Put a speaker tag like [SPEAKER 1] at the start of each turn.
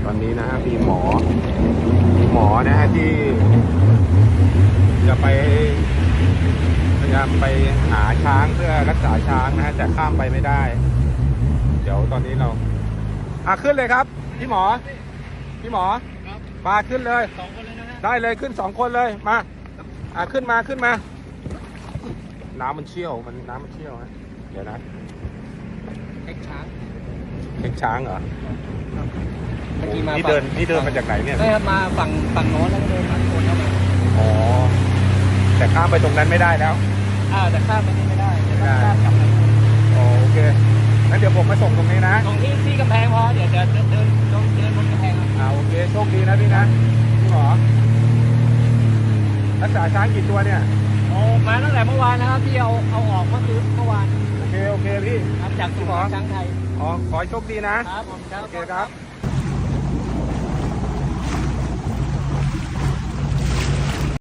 [SPEAKER 1] ตอนนี้นะฮะมีหมอนะฮะที่จะไปพยายามไปหาช้างเพื่อรักษาช้างนะฮะแต่ข้ามไปไม่ได้ เดี๋ยวตอนนี้เราขึ้นเลยครับพี่หมอมาขึ้นเลย
[SPEAKER 2] 2 คนเลยนะฮะ
[SPEAKER 1] ได้เลยขึ้น2 คนเลยมาขึ้นมาน้ำมันเชี่ยวฮะเดี๋ยวนะ
[SPEAKER 2] เอ็กช้าง
[SPEAKER 1] เช็คช้างเหรอ
[SPEAKER 2] เมื่อกี้มา
[SPEAKER 1] นี่เดินมาจากไหนเนี่ย
[SPEAKER 2] ได้ครับมาฝั่งโน้นแล้วก็เดินฝั่งโน้นเข้ามา
[SPEAKER 1] อ๋อแต่ข้ามไปตรงนั้นไม่ได้แล้ว
[SPEAKER 2] แต่ข้ามไปนี่ไม่ได้เดี๋ยวต้องข้ามกลับไป
[SPEAKER 1] อ๋อโอเคงั้นเดี๋ยวผมมาส่งตรงนี้นะ
[SPEAKER 2] ตรงที่กำแพงพอเดี๋ยวเดินบนกำแพงครับ
[SPEAKER 1] โอเคโชคดีนะพี่นะพี่หมอรักษาช้างกี่ตัวเนี่ย
[SPEAKER 2] โอ้มาตั้งแต่เมื่อวานนะครับที่เอาออกเมื่อวาน
[SPEAKER 1] โอเคพี่
[SPEAKER 2] ครับจากศูนย์ช้างไทย
[SPEAKER 1] ขอให้โชคดีนะครับ
[SPEAKER 2] ผมครับ
[SPEAKER 1] โอเคครับ